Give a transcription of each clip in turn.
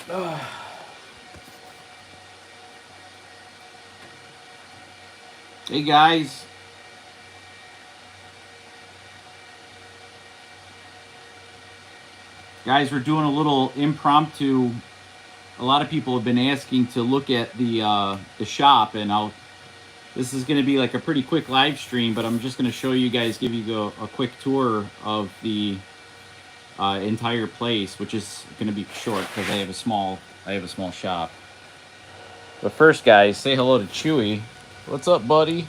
Hey guys. Guys, we're doing a little impromptu. A lot of people have been asking to look at the shop, and this is going to be like a pretty quick live stream, but I'm just going to show you guys, give you a quick tour of the entire place, which is going to be short because I have a small shop. But first, guys, say hello to Chewy. What's up, buddy?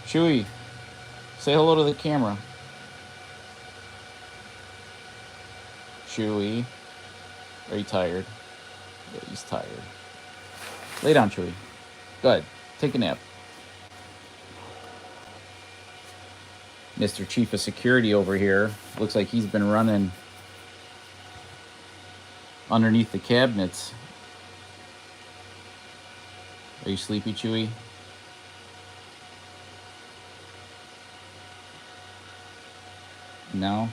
Chewy, say hello to the camera. Chewy, are you tired? Yeah, he's tired. Lay down, Chewy. Good. Take a nap. Mr. Chief of Security over here. Looks like he's been running underneath the cabinets. Are you sleepy, Chewy? No?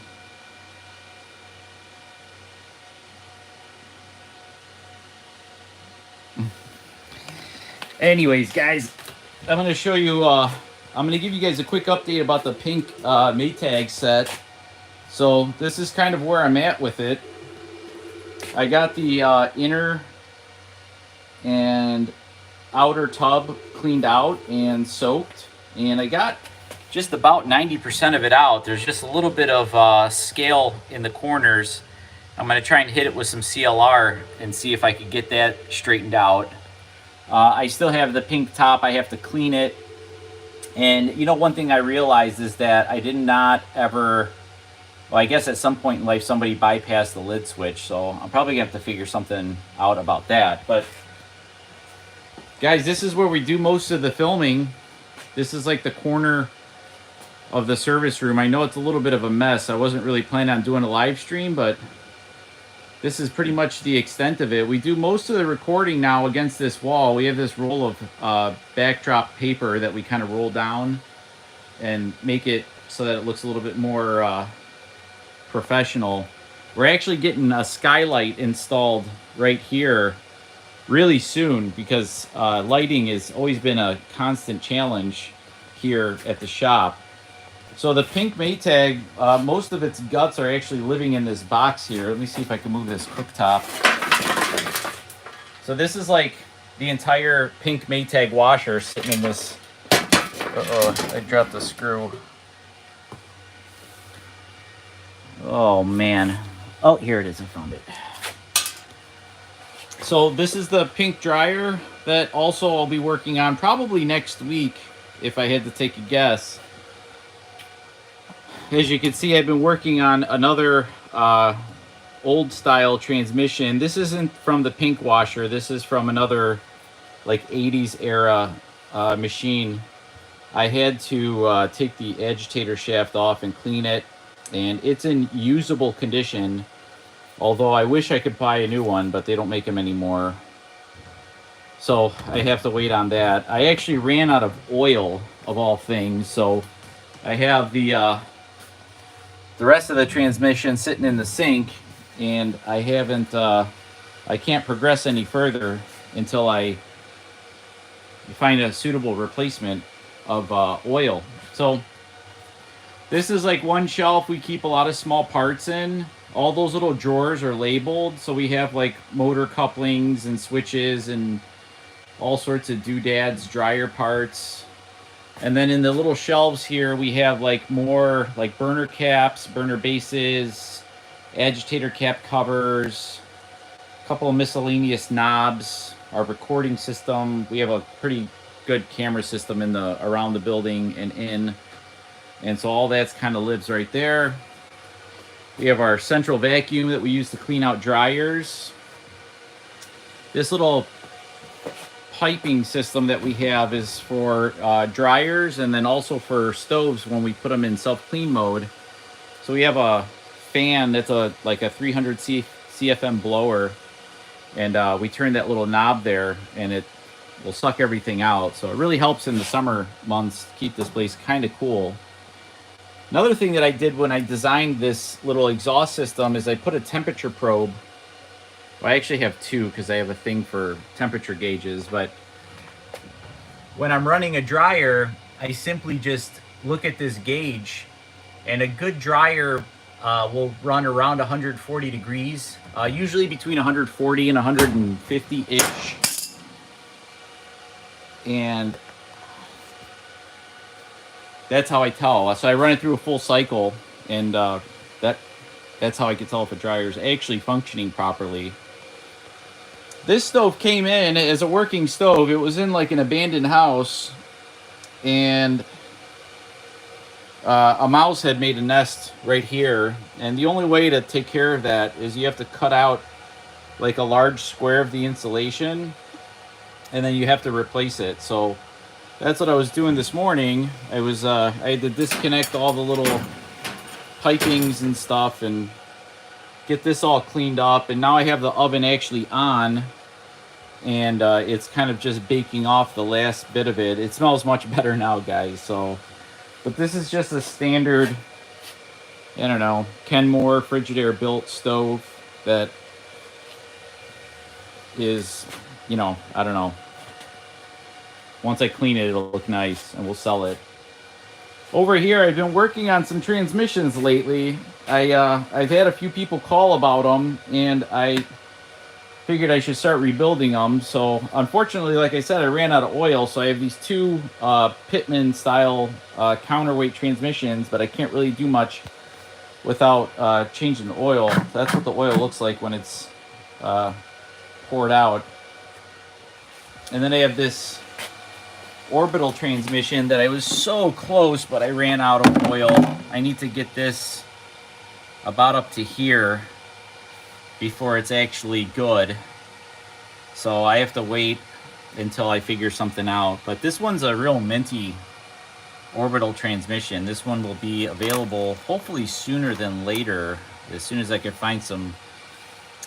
Anyways, guys, I'm going to show you, I'm going to give you guys a quick update about the pink Maytag set. So this is kind of where I'm at with it. I got the inner and outer tub cleaned out and soaked, and I got just about 90% of it out. There's just a little bit of scale in the corners. I'm going to try and hit it with some CLR and see if I could get that straightened out. I still have the pink top. I have to clean it. And you know, one thing I realized is that I did not ever, well, I guess at some point in life somebody bypassed the lid switch, so I'm probably gonna have to figure something out about that. But guys, this is where we do most of the filming. This is like the corner of the service room. I know it's a little bit of a mess. I wasn't really planning on doing a live stream, but this is pretty much the extent of it. We do most of the recording now against this wall. We have this roll of backdrop paper that we kind of roll down and make it so that it looks a little bit more professional. We're actually getting a skylight installed right here really soon because lighting has always been a constant challenge here at the shop. So the pink Maytag, most of its guts are actually living in this box here. Let me see if I can move this cooktop. So this is like the entire pink Maytag washer sitting in this. Uh-oh, I dropped the screw. Oh, man. Oh, here it is. I found it. So this is the pink dryer that also I'll be working on probably next week if I had to take a guess. As you can see, I've been working on another old style transmission. This isn't from the pink washer. This is from another like 80s era machine. I had to take the agitator shaft off and clean it, and it's in usable condition. Although I wish I could buy a new one, but they don't make them anymore. So I have to wait on that. I actually ran out of oil, of all things, so I have the rest of the transmission sitting in the sink, and I haven't, I can't progress any further until I find a suitable replacement of oil. So this is like one shelf we keep a lot of small parts in. All those little drawers are labeled, so we have like motor couplings and switches and all sorts of doodads, dryer parts. And then in the little shelves here, we have like more like burner caps, burner bases, agitator cap covers, a couple of miscellaneous knobs, our recording system. We have a pretty good camera system in around the building and in. And so all that's kind of lives right there. We have our central vacuum that we use to clean out dryers. This little piping system that we have is for dryers and then also for stoves when we put them in self-clean mode. So we have a fan that's like a 300 CFM blower, and we turn that little knob there and it will suck everything out. So it really helps in the summer months to keep this place kind of cool. Another thing that I did when I designed this little exhaust system is I put a temperature probe Well, I actually have two because I have a thing for temperature gauges, but when I'm running a dryer, I simply just look at this gauge, and a good dryer will run around 140 degrees, usually between 140 and 150-ish. And that's how I tell. So I run it through a full cycle, and that's how I can tell if a dryer is actually functioning properly. This stove came in as a working stove. It was in like an abandoned house, and a mouse had made a nest right here. And the only way to take care of that is you have to cut out like a large square of the insulation, and then you have to replace it. So that's what I was doing this morning. I had to disconnect all the little pipings and stuff and get this all cleaned up. And now I have the oven actually on, and it's kind of just baking off the last bit of it. It smells much better now, guys. So, but this is just a standard, I don't know, Kenmore Frigidaire built stove that is, I don't know. Once I clean it, it'll look nice, and we'll sell it. Over here, I've been working on some transmissions lately. I've had a few people call about them, and I figured I should start rebuilding them. So, unfortunately, like I said, I ran out of oil, so I have these two Pitman-style counterweight transmissions, but I can't really do much without changing the oil. So that's what the oil looks like when it's poured out. And then I have this orbital transmission that I was so close, but I ran out of oil. I need to get this about up to here before it's actually good. So I have to wait until I figure something out. But this one's a real minty orbital transmission. This one will be available hopefully sooner than later, as soon as I can find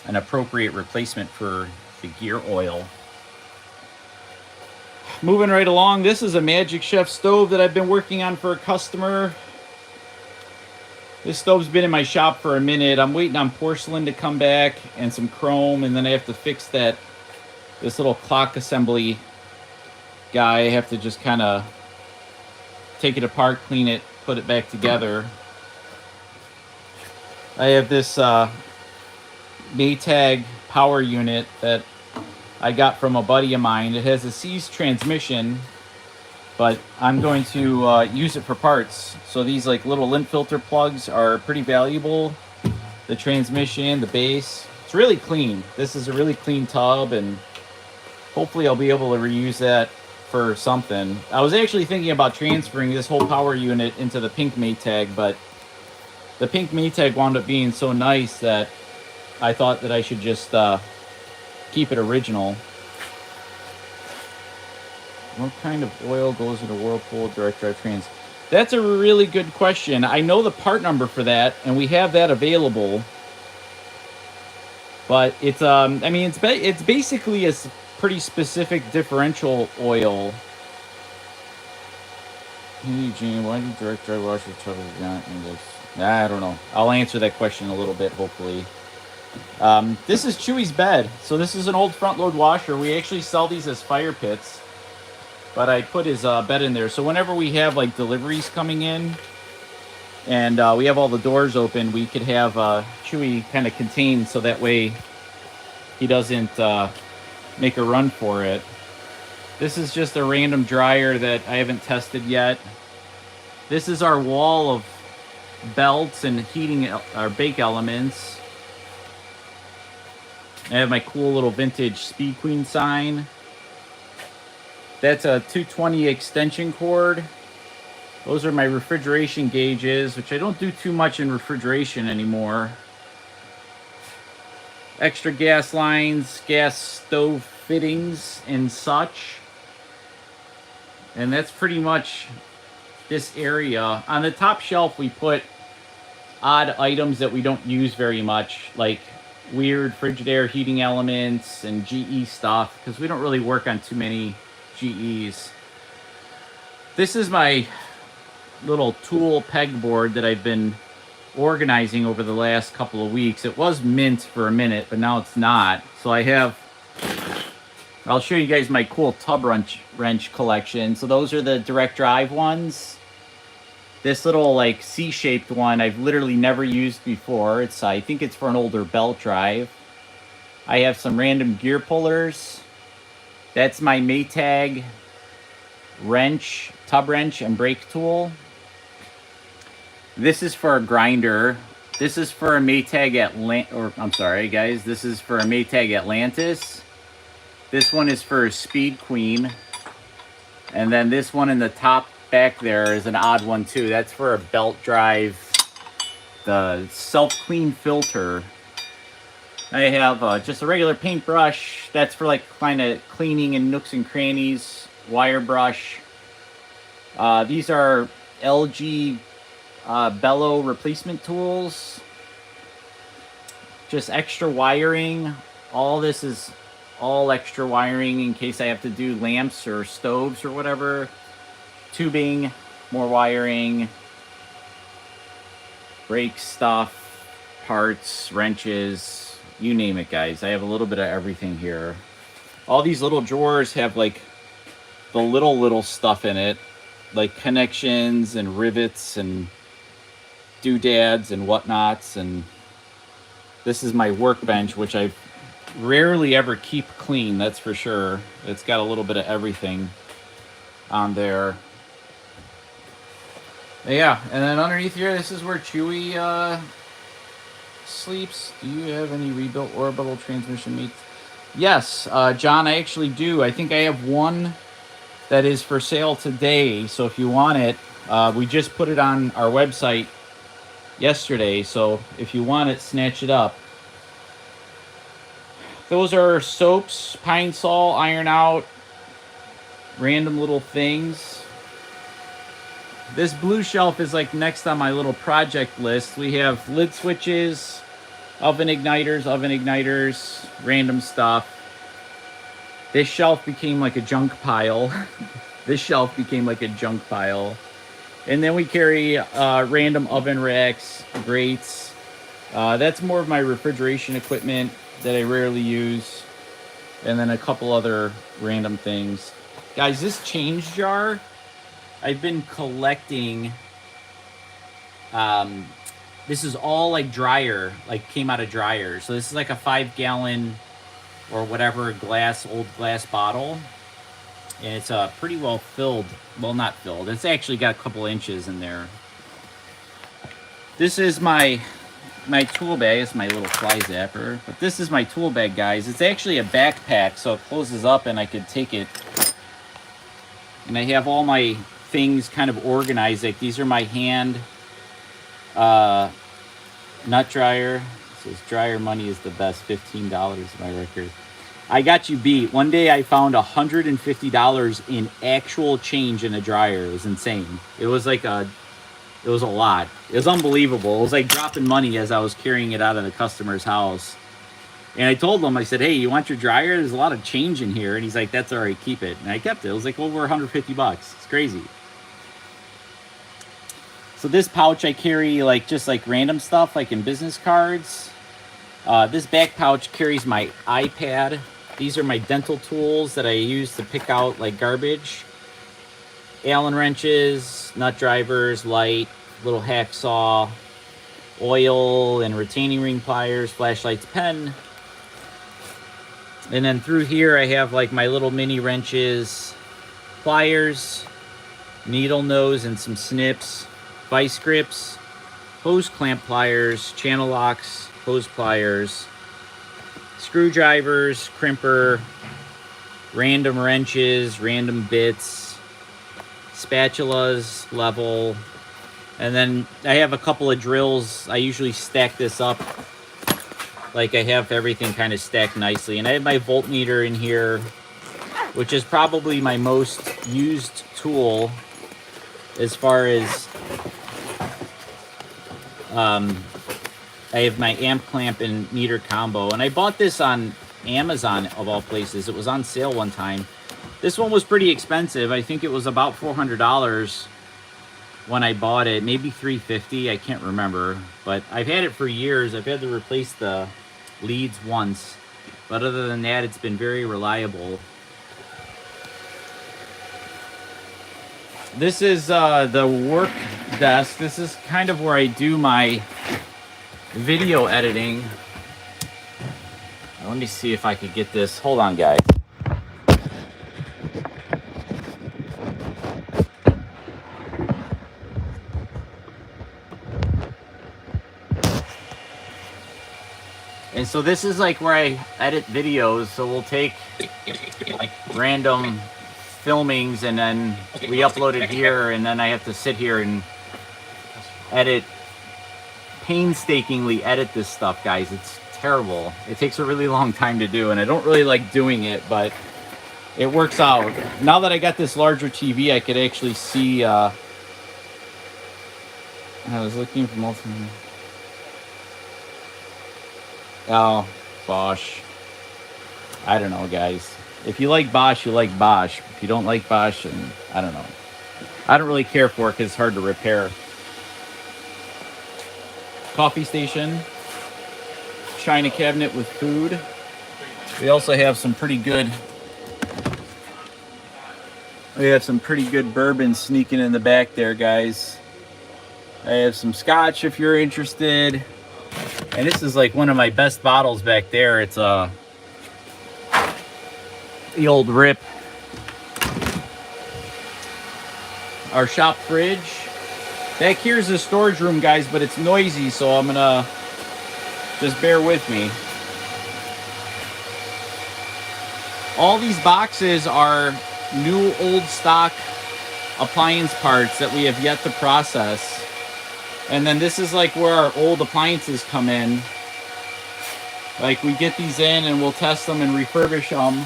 an appropriate replacement for the gear oil. Moving right along, this is a Magic Chef stove that I've been working on for a customer. This stove's been in my shop for a minute. I'm waiting on porcelain to come back and some chrome, and then I have to fix this little clock assembly guy. I have to just kind of take it apart, clean it, put it back together. I have this Maytag power unit that I got from a buddy of mine. It has a C's transmission, but I'm going to use it for parts. So these like little lint filter plugs are pretty valuable. The transmission, the base, it's really clean. This is a really clean tub, and hopefully I'll be able to reuse that for something. I was actually thinking about transferring this whole power unit into the pink Maytag, but the pink Maytag wound up being so nice that I thought that I should just keep it original. What kind of oil goes in a Whirlpool direct drive trans? That's a really good question. I know the part number for that, and we have that available. But it's it's basically a pretty specific differential oil. Hey Gene, why do direct drive washers totally not in this? I don't know. I'll answer that question a little bit, hopefully. This is Chewy's bed. So this is an old front load washer. We actually sell these as fire pits, but I put his bed in there. So whenever we have like deliveries coming in and we have all the doors open, we could have Chewy kind of contained so that way he doesn't make a run for it. This is just a random dryer that I haven't tested yet. This is our wall of belts and heating our bake elements. I have my cool little vintage Speed Queen sign. That's a 220 extension cord. Those are my refrigeration gauges, which I don't do too much in refrigeration anymore. Extra gas lines, gas stove fittings, and such. And that's pretty much this area. On the top shelf, we put odd items that we don't use very much, like weird Frigidaire heating elements and GE stuff, because we don't really work on too many GEs. This is my little tool pegboard that I've been organizing over the last couple of weeks. It was mint for a minute, but now it's not. So I'll show you guys my cool tub wrench collection. So those are the direct drive ones. This little like C-shaped one I've literally never used before. I think it's for an older belt drive. I have some random gear pullers. That's my Maytag wrench, tub wrench and brake tool. This is for a grinder. This is for a Maytag this is for a Maytag Atlantis. This one is for a Speed Queen. And then this one in the top back there is an odd one too. That's for a belt drive, the self-clean filter. I have just a regular paintbrush. That's for like kind of cleaning in nooks and crannies. Wire brush. These are LG bellow replacement tools. Just extra wiring. All this is all extra wiring in case I have to do lamps or stoves or whatever. Tubing, more wiring, brake stuff, parts, wrenches, you name it, guys. I have a little bit of everything here. All these little drawers have like the little stuff in it, like connections and rivets and doodads and whatnots. And this is my workbench, which I rarely ever keep clean, that's for sure. It's got a little bit of everything on there. Yeah, and then underneath here, this is where Chewy sleeps. Do you have any rebuilt orbital transmission meats? Yes, John, I actually do. I think I have one that is for sale today. So if you want it, we just put it on our website yesterday. So if you want it, snatch it up. Those are soaps, Pine Sol, Iron Out, random little things. This blue shelf is like next on my little project list. We have lid switches, oven igniters, random stuff. This shelf became like a junk pile. This shelf became like a junk pile. And then we carry random oven racks, grates. That's more of my refrigeration equipment that I rarely use. And then a couple other random things. Guys, this change jar, I've been collecting. This is all like dryer, like came out of dryer. So this is like a 5-gallon or whatever old glass bottle. And it's pretty well filled. Well, not filled. It's actually got a couple inches in there. This is my tool bag. It's my little fly zapper. But this is my tool bag, guys. It's actually a backpack, so it closes up and I could take it. And I have all my things kind of organized. Like these are my hand nut dryer. It says dryer money is the best. $15 my record. I got you beat. One day I found $150 in actual change in a dryer. It was insane. It was like it was a lot. It was unbelievable. It was like dropping money as I was carrying it out of the customer's house. And I told him, I said, hey, you want your dryer? There's a lot of change in here. And he's like, that's all right, keep it. And I kept it. It was like over $150. It's crazy. So this pouch I carry just random stuff, like in business cards. This back pouch carries my iPad. These are my dental tools that I use to pick out like garbage. Allen wrenches, nut drivers, light, little hacksaw, oil and retaining ring pliers, flashlights, pen. And then through here I have like my little mini wrenches, pliers, needle nose and some snips, vice grips, hose clamp pliers, channel locks, hose pliers, screwdrivers, crimper, random wrenches, random bits, spatulas, level, and then I have a couple of drills. I usually stack this up like I have everything kind of stacked nicely. And I have my voltmeter in here, which is probably my most used tool as far as I have my amp clamp and meter combo. And I bought this on Amazon of all places. It was on sale one time. This one was pretty expensive. I think it was about $400. when I bought it, maybe 350, I can't remember, but I've had it for years. I've had to replace the leads once, but other than that, it's been very reliable. This is the work desk. This is kind of where I do my video editing. Let me see if I could get this. Hold on, guys. And so this is like where I edit videos. So we'll take like random filmings and then we upload it here, and then I have to sit here and painstakingly edit this stuff, guys. It's terrible. It takes a really long time to do, and I don't really like doing it, but it works out. Now that I got this larger TV, I could actually see. I was looking for multiple. Oh, Bosch. I don't know, guys. If you like Bosch, you like Bosch. If you don't like Bosch, and I don't know. I don't really care for it because it's hard to repair. Coffee station. China cabinet with food. We also have some pretty good. We have some pretty good bourbon sneaking in the back there, guys. I have some scotch if you're interested. And this is like one of my best bottles back there. It's the old Rip. Our shop fridge. Back here's the storage room, guys, but it's noisy, so I'm gonna just bear with me. All these boxes are new old stock appliance parts that we have yet to process. And then this is like where our old appliances come in. Like we get these in and we'll test them and refurbish them.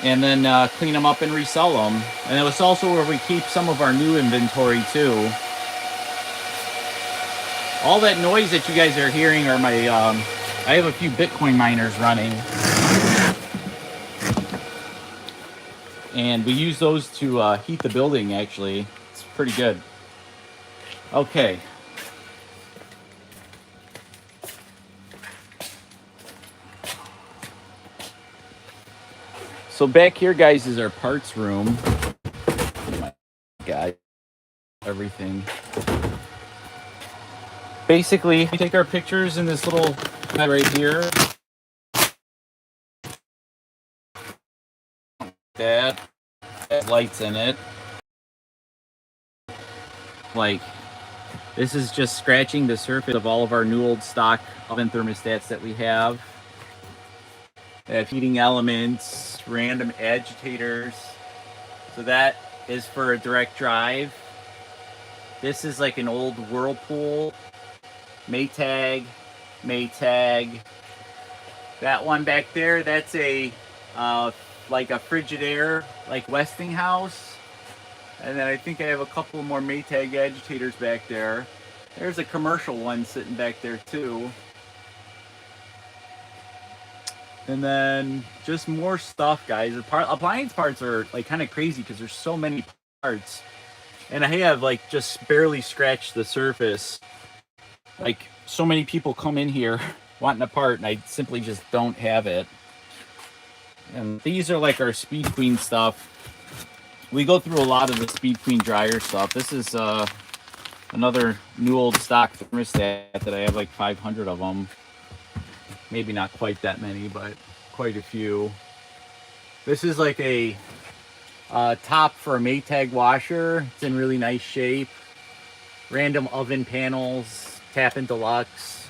And then clean them up and resell them. And it was also where we keep some of our new inventory too. All that noise that you guys are hearing are my, I have a few Bitcoin miners running. And we use those to heat the building, actually. It's pretty good. Okay. So back here, guys, is our parts room. Oh my God. Everything. Basically, we take our pictures in this little bed right here. That has lights in it. Like, this is just scratching the surface of all of our new old stock oven thermostats that we have. They have heating elements, random agitators. So that is for a direct drive. This is like an old Whirlpool. Maytag. That one back there, that's a like a Frigidaire, like Westinghouse. And then I think I have a couple more Maytag agitators back there. There's a commercial one sitting back there too. And then just more stuff, guys. Appliance parts are like kind of crazy because there's so many parts. And I have like just barely scratched the surface. Like so many people come in here wanting a part and I simply just don't have it. And these are like our Speed Queen stuff. We go through a lot of the Speed Queen dryer stuff. This is another new old stock thermostat that I have like 500 of them. Maybe not quite that many, but quite a few. This is like a top for a Maytag washer. It's in really nice shape. Random oven panels, Tappan Deluxe,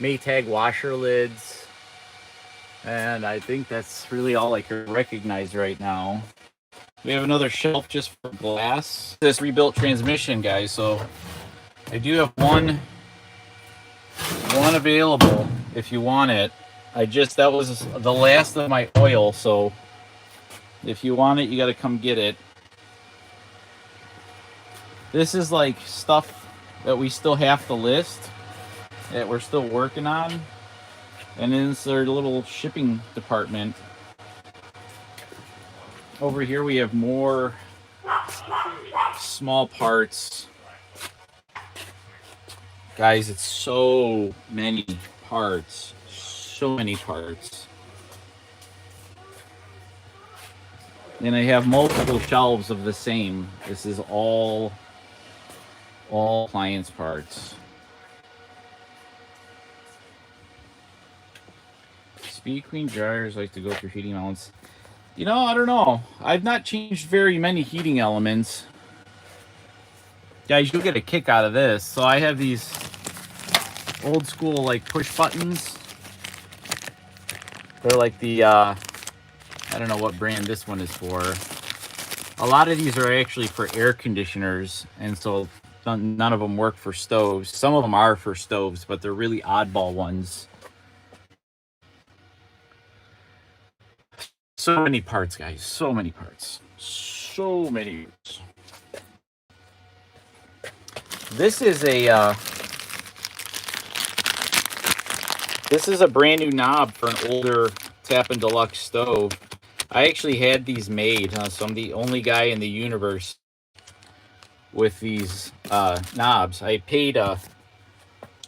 Maytag washer lids. And I think that's really all I can recognize right now. We have another shelf just for glass. This rebuilt transmission, guys, so I do have one available if you want it. That was the last of my oil, so if you want it, you got to come get it. This is like stuff that we still have to list, that we're still working on. And then it's their little shipping department. Over here we have more small parts. Guys, it's so many parts. So many parts. And I have multiple shelves of the same. This is all appliance parts. Speed Queen dryers like to go through heating elements. You know, I don't know. I've not changed very many heating elements. Guys, you'll get a kick out of this. So I have these old school like push buttons. They're like the I don't know what brand this one is for. A lot of these are actually for air conditioners, and so none of them work for stoves. Some of them are for stoves, but they're really oddball ones. So many parts, guys. So many parts. So many. This is a brand new knob for an older Tappan Deluxe stove. I actually had these made, so I'm the only guy in the universe with these knobs. I paid that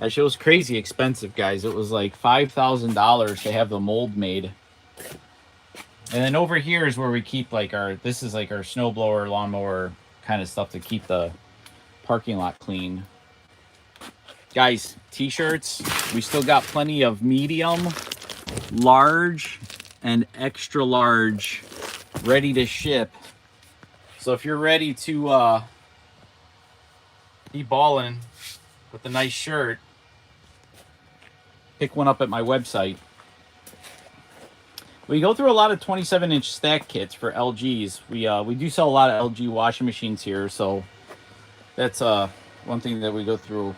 shit was crazy expensive, guys. It was like $5,000 to have the mold made. And then over here is where we keep like this is like our snowblower, lawnmower kind of stuff to keep the parking lot clean. Guys, t-shirts, we still got plenty of medium, large, and extra large ready to ship. So if you're ready to be balling with a nice shirt, pick one up at my website. We go through a lot of 27-inch stack kits for LGs. We do sell a lot of LG washing machines here, so that's one thing that we go through.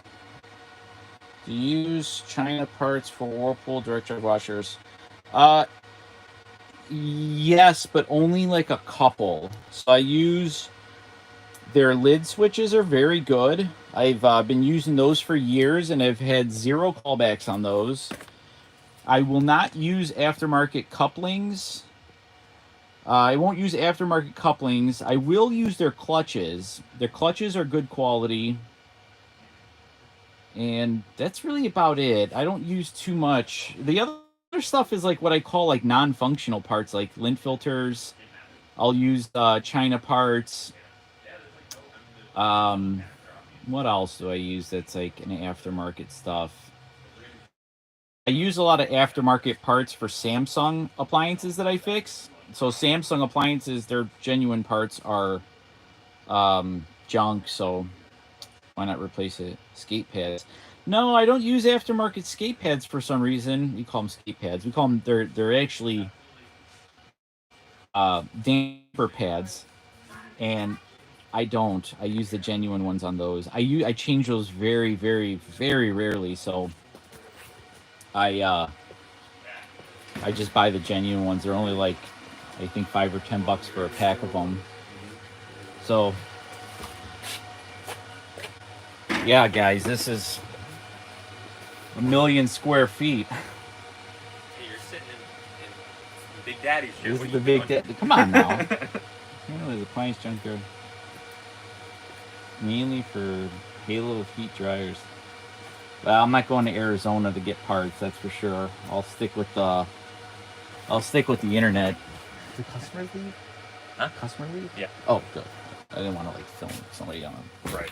Do you use China parts for Whirlpool direct drive washers? Yes, but only like a couple. So I use their lid switches are very good. I've been using those for years, and I've had 0 callbacks on those. I will not use aftermarket couplings. I won't use aftermarket couplings. I will use their clutches. Their clutches are good quality. And that's really about it. I don't use too much. The other stuff is like what I call like non-functional parts, like lint filters. I'll use China parts. What else do I use that's like an aftermarket stuff? I use a lot of aftermarket parts for Samsung appliances that I fix. So Samsung appliances, their genuine parts are junk, so why not replace it? Skate pads. No, I don't use aftermarket skate pads for some reason. We call them skate pads. We call them, they're actually damper pads. And I don't. I use the genuine ones on those. I change those very, very, very rarely, so I just buy the genuine ones. They're only like, I think $5 or $10 for a pack of them. So yeah, guys, this is 1 million square feet. Hey, you're sitting in Big Daddy's shit. This is the Big Daddy. Come on now. Apparently, the appliance junkyard mainly for Halo heat dryers. Well, I'm not going to Arizona to get parts. That's for sure. I'll stick with the internet. Did customer leave? Huh? Customer leave? Yeah. Oh, good. I didn't want to like film somebody on them. Right.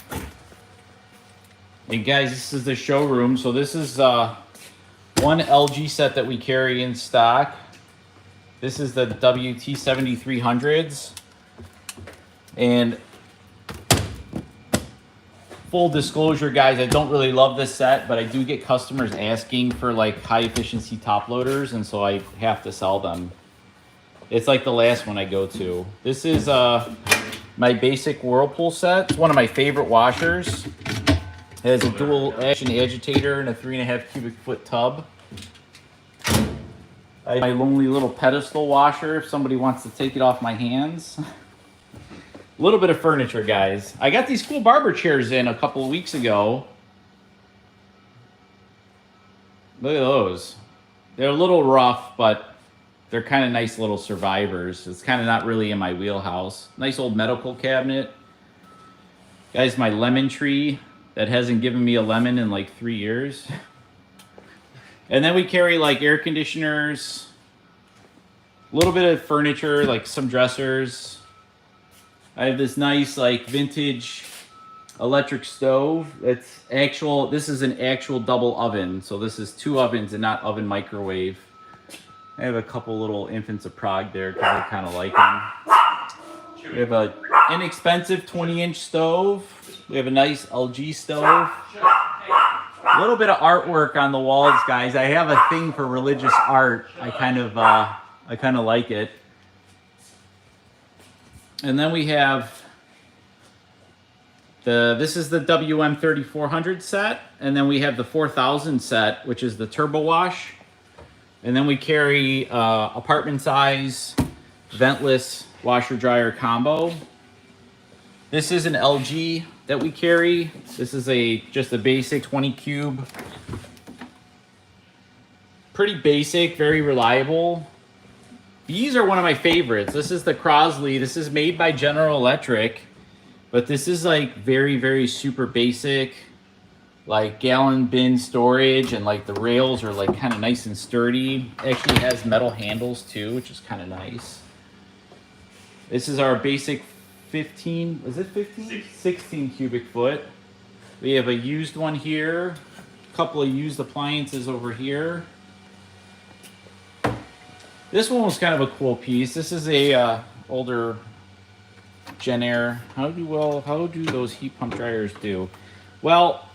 And guys, this is the showroom. So this is one LG set that we carry in stock. This is the WT7300s. And full disclosure, guys, I don't really love this set, but I do get customers asking for like high efficiency top loaders, and so I have to sell them. It's like the last one I go to. This is my basic Whirlpool set. It's one of my favorite washers. It has a dual action agitator and a 3.5 cubic foot tub. I have my lonely little pedestal washer if somebody wants to take it off my hands. A little bit of furniture, guys. I got these cool barber chairs in a couple of weeks ago. Look at those. They're a little rough, but they're kind of nice little survivors. It's kind of not really in my wheelhouse. Nice old medical cabinet. Guys, my lemon tree that hasn't given me a lemon in like 3 years. And then we carry like air conditioners, a little bit of furniture, like some dressers. I have this nice like vintage electric stove. It's actual, this is an actual double oven. So this is 2 ovens and not oven microwave. I have a couple little infants of Prague there because I kind of like them. We have an inexpensive 20-inch stove. We have a nice LG stove. A little bit of artwork on the walls, guys. I have a thing for religious art. I kind of like it. And then we have this is the WM3400 set, and then we have the 4000 set, which is the turbo wash. And then we carry apartment size ventless washer dryer combo. This is an LG that we carry. This is just a basic 20 cube. Pretty basic, very reliable. These are one of my favorites. This is the Crosley. This is made by General Electric, but this is like very, very super basic, like gallon bin storage, and like the rails are like kind of nice and sturdy. Actually has metal handles too, which is kind of nice. This is our basic 15, is it 15? 16 cubic foot. We have a used one here, a couple of used appliances over here. This one was kind of a cool piece. This is a older Gen Air. How do those heat pump dryers do? Well,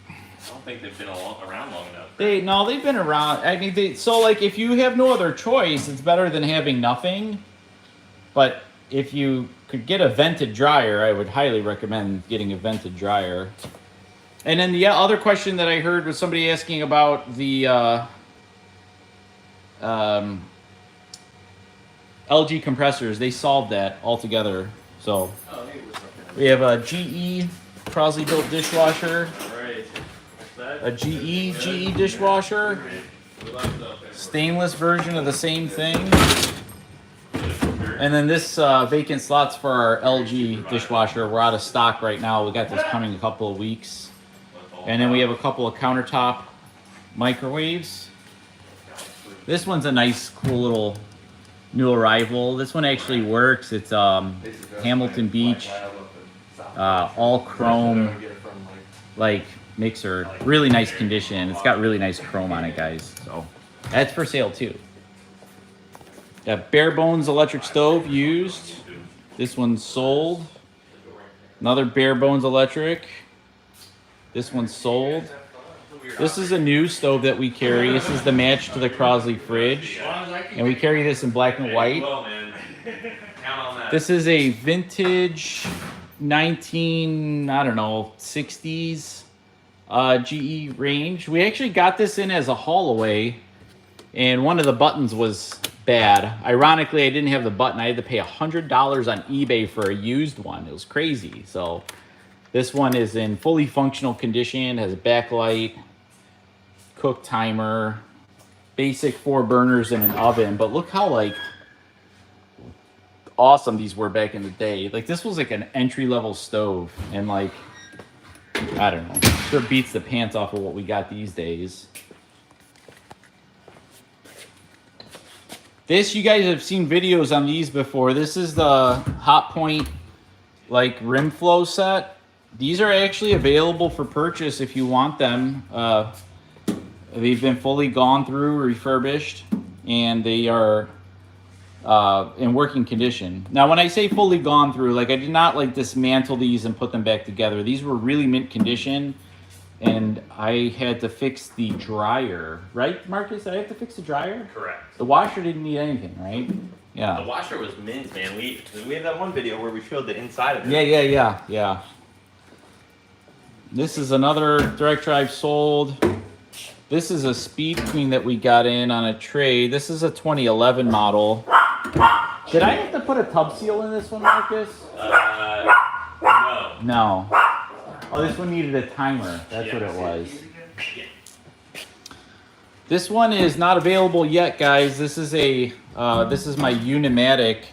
I don't think they've been around long enough. They've been around. I mean, so like if you have no other choice, it's better than having nothing. But if you could get a vented dryer, I would highly recommend getting a vented dryer. And then the other question that I heard was somebody asking about the LG compressors. They solved that altogether. So we have a GE Crosley built dishwasher, a GE dishwasher, stainless version of the same thing, and then this vacant slots for our LG dishwasher. We're out of stock right now. We got this coming in a couple of weeks. And then we have a couple of countertop microwaves. This one's a nice, cool little new arrival. This one actually works. It's Hamilton Beach, all chrome, like mixer. Really nice condition. It's got really nice chrome on it, guys. So that's for sale too. Got bare bones electric stove used. This one's sold. Another bare bones electric. This one's sold. This is a new stove that we carry. This is the match to the Crosley fridge. And we carry this in black and white. This is a vintage 60s GE range. We actually got this in as a haul away, and one of the buttons was bad. Ironically, I didn't have the button. I had to pay $100 on eBay for a used one. It was crazy. So this one is in fully functional condition, has a backlight, cook timer, basic 4 burners and an oven. But look how like awesome these were back in the day. Like this was like an entry-level stove, and like I don't know, sure beats the pants off of what we got these days. This, you guys have seen videos on these before. This is the Hot Point like rim flow set. These are actually available for purchase if you want them. They've been fully gone through, refurbished, and they are in working condition. Now, when I say fully gone through, like I did not like dismantle these and put them back together. These were really mint condition, and I had to fix the dryer. Right, Marcus? Did I have to fix the dryer? Correct. The washer didn't need anything, right? Yeah. The washer was mint, man. We have that one video where we showed the inside of it. Yeah. This is another direct drive sold. This is a Speed Queen that we got in on a trade. This is a 2011 model. Did I have to put a tub seal in this one, Marcus? No. No. Oh, this one needed a timer. That's what it was. This one is not available yet, guys. This is my Unimatic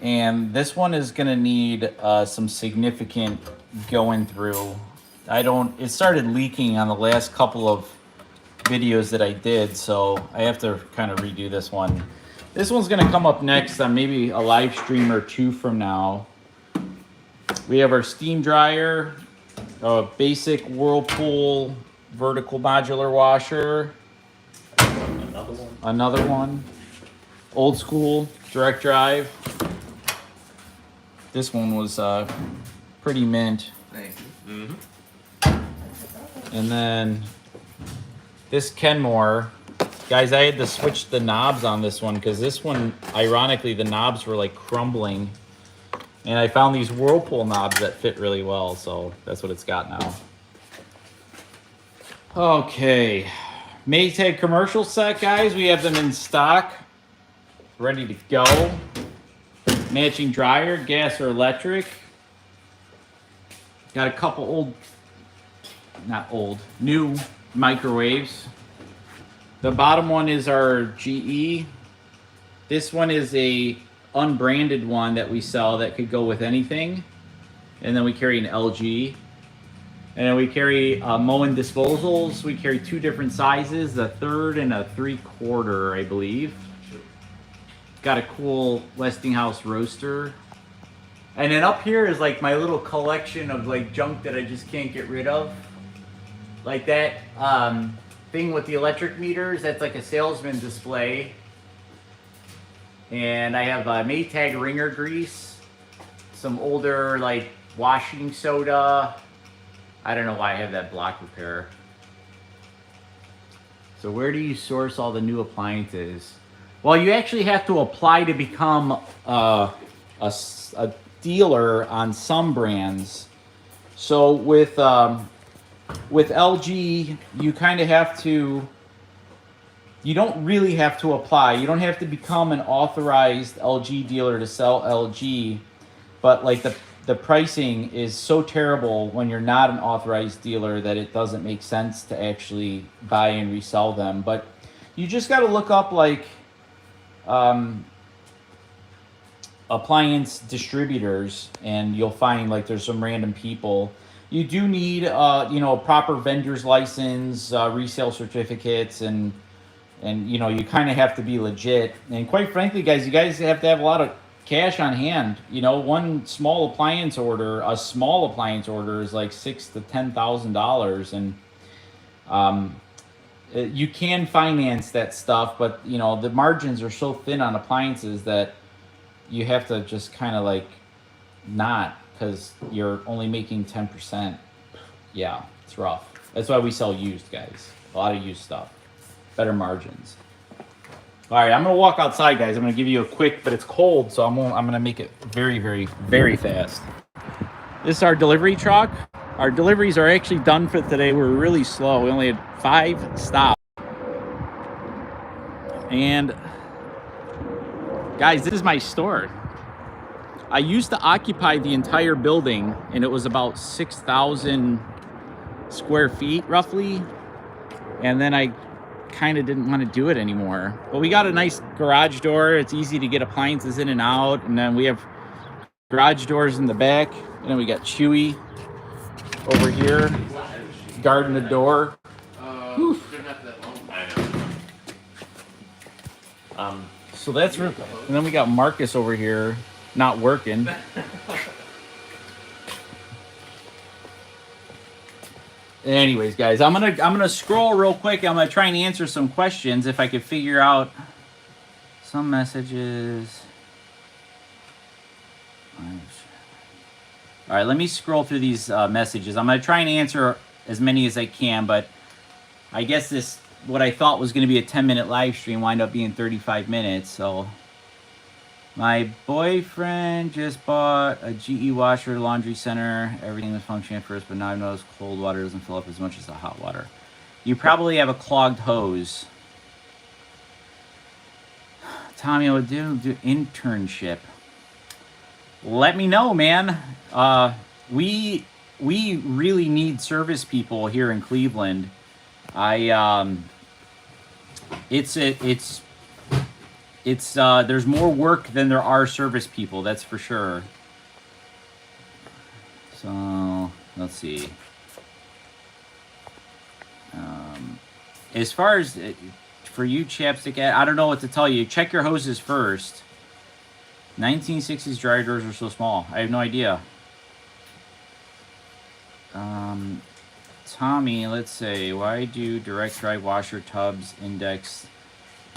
And this one is gonna need some significant going through. It started leaking on the last couple of videos that I did, so I have to kind of redo this one. This one's gonna come up next on maybe a live stream or two from now. We have our steam dryer, a basic Whirlpool vertical modular washer, another one, old school direct drive. This one was pretty mint. Thank you. And then this Kenmore. Guys, I had to switch the knobs on this one because this one, ironically, the knobs were like crumbling. And I found these Whirlpool knobs that fit really well, so that's what it's got now. Okay, Maytag commercial set, guys. We have them in stock, ready to go. Matching dryer, gas or electric. Got a couple new microwaves. The bottom one is our GE. This one is a unbranded one that we sell that could go with anything. And then we carry an LG. And then we carry Moen disposals. We carry two different sizes, a 1/3 and a 3/4, I believe. Got a cool Westinghouse roaster. And then up here is like my little collection of like junk that I just can't get rid of. Like that thing with the electric meters, that's like a salesman display. And I have Maytag wringer grease, some older like washing soda. I don't know why I have that block repair. So where do you source all the new appliances? Well, you actually have to apply to become a dealer on some brands. So with LG, you kind of have to, you don't really have to apply. You don't have to become an authorized LG dealer to sell LG, but like the pricing is so terrible when you're not an authorized dealer that it doesn't make sense to actually buy and resell them. But you just got to look up like appliance distributors, and you'll find like there's some random people. You do need a proper vendor's license, resale certificates, and you kind of have to be legit. And quite frankly, guys, you guys have to have a lot of cash on hand. One small appliance order, a small appliance order is like $6,000 to $10,000, and you can finance that stuff, but the margins are so thin on appliances that you have to just kind of like not, because you're only making 10%. Yeah, it's rough. That's why we sell used, guys. A lot of used stuff. Better margins. All right, I'm going to walk outside, guys. I'm going to give you a quick, but it's cold, so I'm going to make it very, very, very fast. This is our delivery truck. Our deliveries are actually done for today. We're really slow. We only had 5 stops. And guys, this is my store. I used to occupy the entire building, and it was about 6,000 square feet roughly. And then I kind of didn't want to do it anymore. But we got a nice garage door. It's easy to get appliances in and out. And then we have garage doors in the back. And then we got Chewy over here guarding the door. So that's and then we got Marcus over here not working. Anyways, guys, I'm gonna scroll real quick. I'm gonna try and answer some questions if I could figure out some messages. All right, let me scroll through these messages. I'm gonna try and answer as many as I can, but I guess what I thought was gonna be a 10-minute live stream wind up being 35 minutes. So my boyfriend just bought a GE washer laundry center. Everything was functioning at first, but now I've noticed cold water doesn't fill up as much as the hot water. You probably have a clogged hose. Tommy, I would do internship. Let me know, man. We really need service people here in Cleveland. It's It's there's more work than there are service people. That's for sure. So let's see. As far as for you, Chapstick, I don't know what to tell you. Check your hoses first. 1960s dryer doors are so small. I have no idea. Tommy, let's say, why do direct drive washer tubs index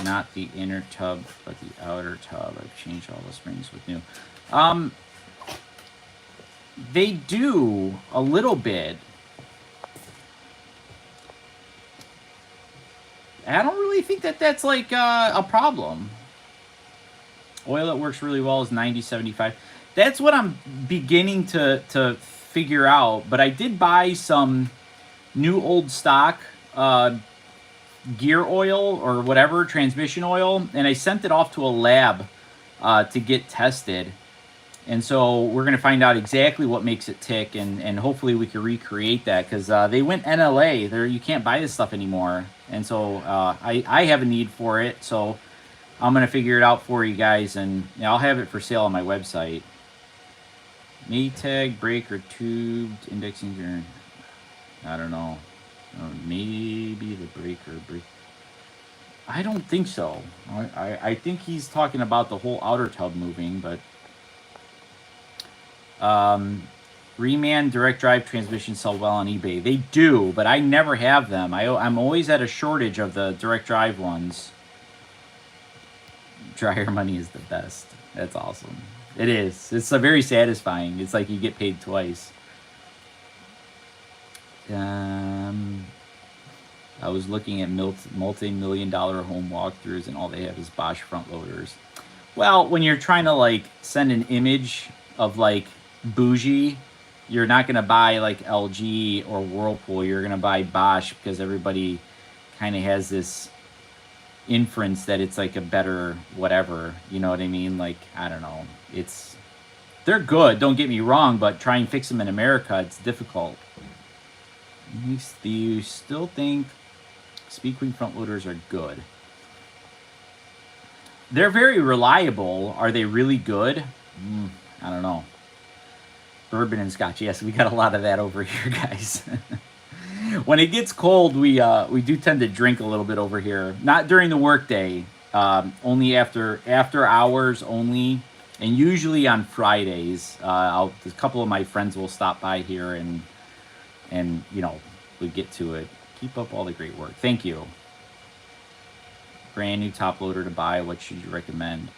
not the inner tub but the outer tub? I've changed all the springs with new. They do a little bit. I don't really think that that's like a problem. Oil that works really well is 90-75. That's what I'm beginning to figure out. But I did buy some new old stock gear oil or whatever, transmission oil, and I sent it off to a lab to get tested. And so we're going to find out exactly what makes it tick, and hopefully we can recreate that, because they went NLA. You can't buy this stuff anymore. And so I have a need for it, so I'm going to figure it out for you guys, and I'll have it for sale on my website. Maytag breaker tubed indexing gear. I don't know. Maybe the breaker. I don't think so. I think he's talking about the whole outer tub moving, but... Reman direct drive transmissions sell well on eBay. They do, but I never have them. I'm always at a shortage of the direct drive ones. Dryer money is the best. That's awesome. It is. It's very satisfying. It's like you get paid twice. I was looking at multi-million-dollar home walkthroughs, and all they have is Bosch front loaders. Well, when you're trying to like send an image of like bougie, you're not going to buy like LG or Whirlpool. You're going to buy Bosch, because everybody kind of has this inference that it's like a better whatever, you know what I mean? Like, I don't know. They're good, don't get me wrong, but try and fix them in America, it's difficult. Do you still think Speed Queen front loaders are good? They're very reliable. Are they really good? I don't know. Bourbon and scotch. Yes, we got a lot of that over here, guys. When it gets cold, we do tend to drink a little bit over here. Not during the workday. Only after hours only, and usually on Fridays. A couple of my friends will stop by here, and you know, we get to it. Keep up all the great work. Thank you. Brand new top loader to buy. What should you recommend?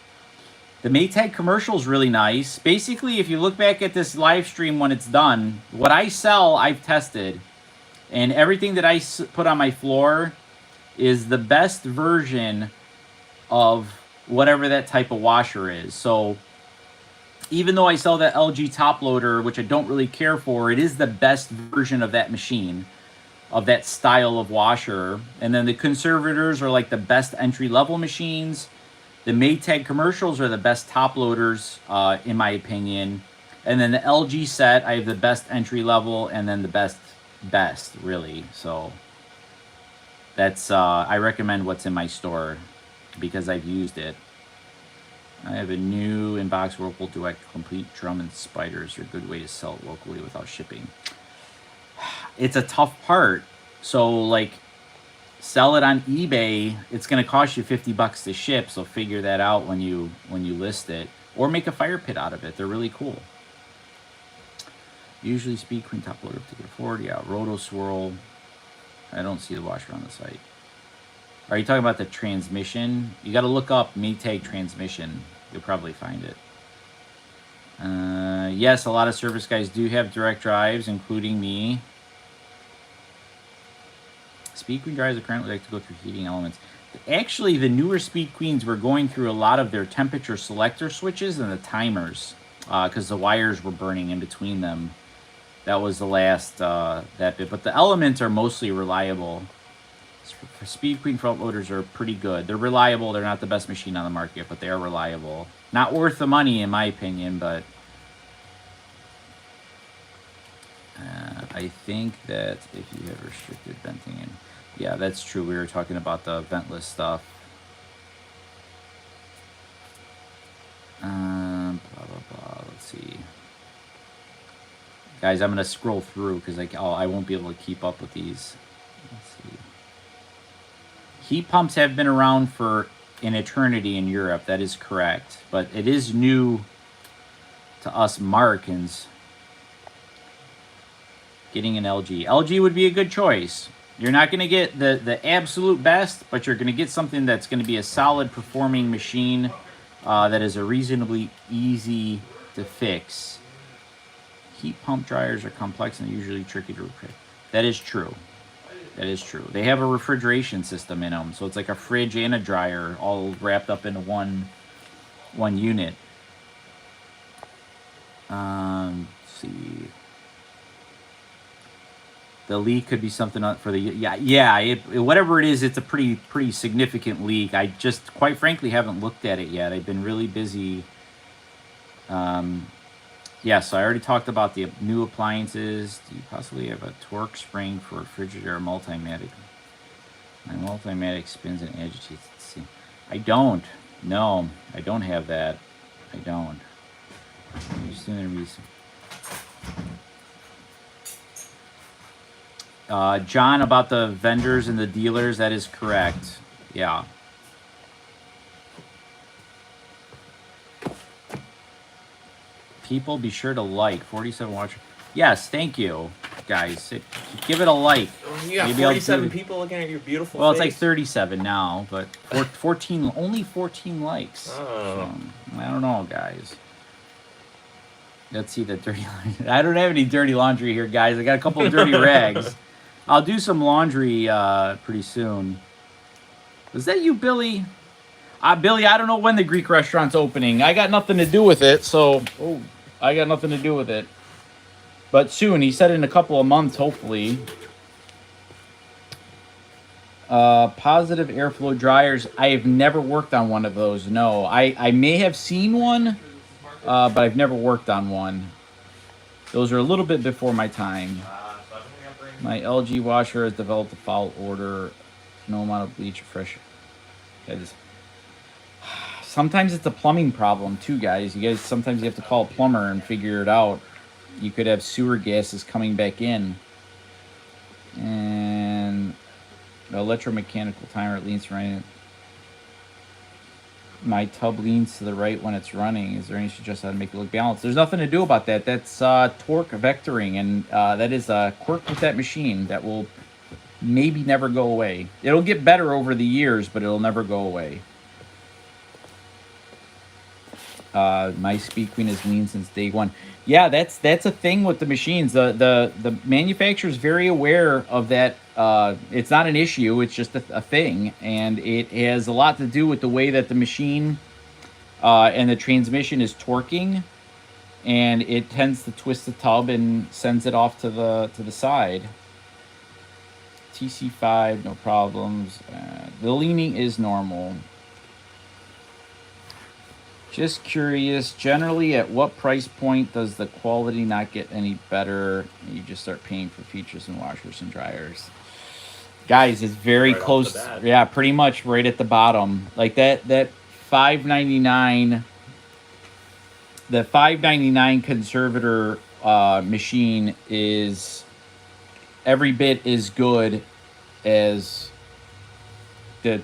The Maytag commercial is really nice. Basically, if you look back at this live stream when it's done, what I sell, I've tested. And everything that I put on my floor is the best version of whatever that type of washer is. So even though I sell that LG top loader, which I don't really care for, it is the best version of that machine, of that style of washer. And then the conservators are like the best entry-level machines. The Maytag commercials are the best top loaders, in my opinion. And then the LG set, I have the best entry level, and then the best, really. So that's, I recommend what's in my store because I've used it. I have a new in-box Whirlpool Duet Complete Drum and Spiders. Are a good way to sell it locally without shipping. It's a tough part. So, like, sell it on eBay, it's going to cost you $50 to ship, so figure that out when you list it. Or make a fire pit out of it. They're really cool. Usually Speed Queen top loader to get forward. Yeah, Roto Swirl. I don't see the washer on the site. Are you talking about the transmission? You got to look up Maytag transmission. You'll probably find it. Yes, a lot of service guys do have direct drives, including me. Speed Queen drives apparently like to go through heating elements. Actually, the newer Speed Queens were going through a lot of their temperature selector switches and the timers, because the wires were burning in between them. That was the last that bit. But the elements are mostly reliable. Speed Queen front loaders are pretty good. They're reliable. They're not the best machine on the market, but they are reliable. Not worth the money, in my opinion, but I think that if you have restricted venting in... Yeah, that's true. We were talking about the ventless stuff. Guys, I'm going to scroll through because I won't be able to keep up with these. Let's see. Heat pumps have been around for an eternity in Europe. That is correct. But it is new to us Americans. Getting an LG. LG would be a good choice. You're not going to get the absolute best, but you're going to get something that's going to be a solid performing machine that is a reasonably easy to fix. Heat pump dryers are complex and usually tricky to repair. That is true. That is true. They have a refrigeration system in them, so it's like a fridge and a dryer all wrapped up into one unit. Let's see. The leak could be something for the whatever it is. It's a pretty significant leak. I just quite frankly haven't looked at it yet. I've been really busy. Yeah, so I already talked about the new appliances. Do you possibly have a torque spring for a refrigerator or multimatic? My multimatic spins and agitates. Let's see. I don't. No, I don't have that. I don't. John, about the vendors and the dealers, that is correct. Yeah. People, be sure to like 47 watch. Yes, thank you, guys. Give it a like. You got 47 people looking at your beautiful Well, face. it's like 37 now, but 14, only 14 likes. Oh. So, I don't know, guys. Let's see the dirty laundry. I don't have any dirty laundry here, guys. I got a couple of dirty rags. I'll do some laundry pretty soon. Was that you, Billy? Billy, I don't know when the Greek restaurant's opening. I got nothing to do with it, so... Oh, I got nothing to do with it. But soon. He said in a couple of months, hopefully. Positive airflow dryers. I have never worked on one of those, no. I may have seen one, but I've never worked on one. Those are a little bit before my time. My LG washer has developed a foul odor. No amount of bleach or fresh. Sometimes it's a plumbing problem too, guys. Sometimes you have to call a plumber and figure it out. You could have sewer gases coming back in. And the electromechanical timer leans right. My tub leans to the right when it's running. Is there any suggestion how to make it look balanced? There's nothing to do about that. That's torque vectoring, and that is a quirk with that machine that will maybe never go away. It'll get better over the years, but it'll never go away. My speed queen has leaned since day one. Yeah, that's a thing with the machines. The manufacturer is very aware of that. It's not an issue. It's just a thing, and it has a lot to do with the way that the machine and the transmission is torquing, and it tends to twist the tub and sends it off to the side. TC5, no problems. The leaning is normal. Just curious, generally at what price point does the quality not get any better and you just start paying for features and washers and dryers? Guys, it's very Right close. off the bat. Yeah, pretty much right at the bottom. Like that $5.99, the $5.99 conservator machine is every bit as good as the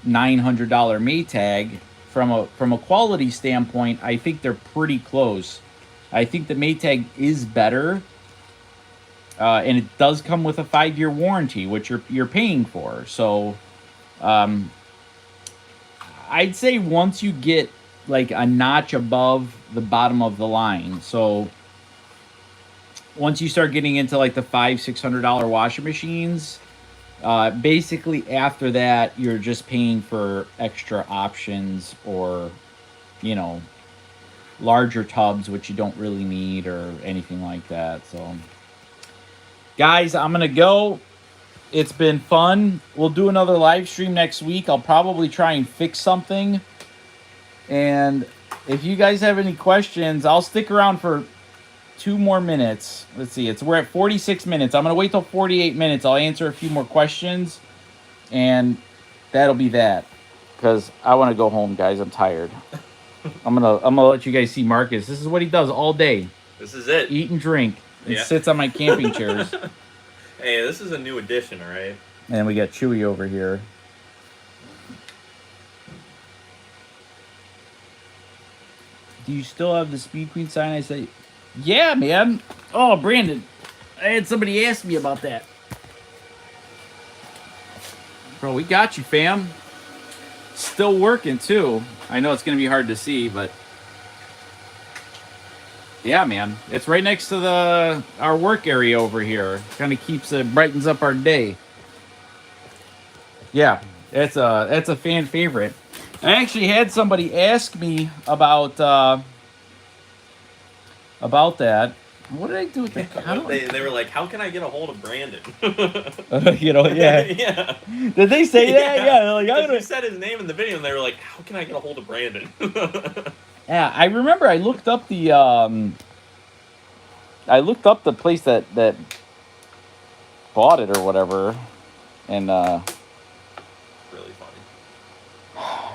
$900 Maytag. From a quality standpoint, I think they're pretty close. I think the Maytag is better, and it does come with a 5-year warranty, which you're paying for. So, I'd say once you get like a notch above the bottom of the line, so once you start getting into like the $500-$600 washing machines. Basically, after that, you're just paying for extra options or, larger tubs, which you don't really need or anything like that. So, guys, I'm going to go. It's been fun. We'll do another live stream next week. I'll probably try and fix something. And if you guys have any questions, I'll stick around for 2 more minutes. Let's see. We're at 46 minutes. I'm going to wait till 48 minutes. I'll answer a few more questions. And that'll be that. Because I want to go home, guys. I'm tired. I'm gonna let you guys see Marcus. This is what he does all day. This is it. Eat and drink. It Yeah. sits on my camping chairs. Hey, this is a new addition, all right? And we got Chewy over here. Do you still have the Speed Queen sign? I say, yeah, man. Oh, Brandon, I had somebody ask me about that. Bro, we got you, fam. Still working, too. I know it's going to be hard to see, but... Yeah, man. It's right next to our work area over here. Kind of brightens up our day. Yeah, it's a fan favorite. I actually had somebody ask me about that. What did I do with the They were like, how can I get a hold of Brandon? Yeah. Yeah. Did they say that? Yeah. They're like, Because you said his name in the video, and they were like, how can I get a hold of Brandon? Yeah, I remember I looked up the place that bought it or whatever, and Really funny.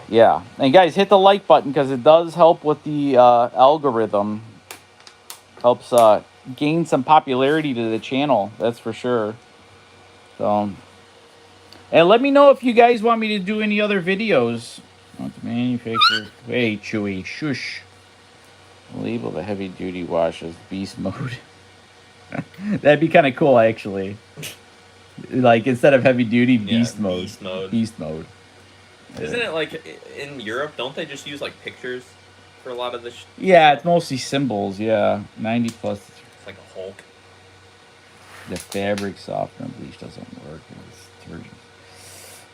yeah. And guys, hit the like button because it does help with the algorithm. Helps gain some popularity to the channel, that's for sure. So, and let me know if you guys want me to do any other videos. Not the manufacturer. Hey, Chewy, shush. Label the heavy duty wash as beast mode. That'd be kind of cool, actually. Like instead of heavy duty, beast mode. Beast mode. Beast mode. Isn't it like in Europe? Don't they just use like pictures for a lot of this? Yeah, it's mostly symbols. Yeah, 90 plus. It's like a Hulk. The fabric softener bleach doesn't work. It's detergent.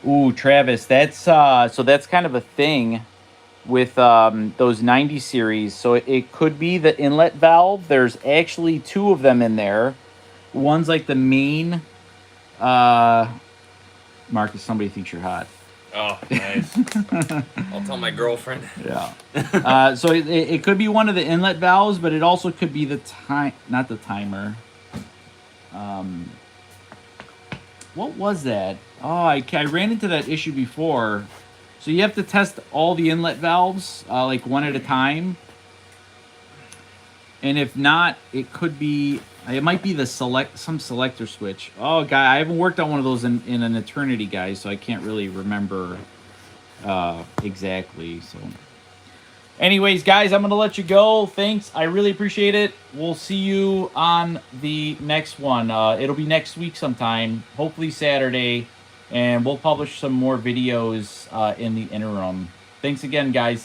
Ooh, Travis, that's kind of a thing with those 90 series. So it could be the inlet valve. There's actually two of them in there. One's like the main. Marcus, somebody thinks you're hot. Oh, nice. I'll tell my girlfriend. Yeah. So it could be one of the inlet valves, but it also could be not the timer. What was that? Oh, I ran into that issue before. So you have to test all the inlet valves, like one at a time. And if not, it might be some selector switch. Oh, guy, I haven't worked on one of those in an eternity, guys, so I can't really remember exactly. So, anyways, guys, I'm gonna let you go. Thanks, I really appreciate it. We'll see you on the next one. It'll be next week sometime, hopefully Saturday, and we'll publish some more videos in the interim. Thanks again, guys.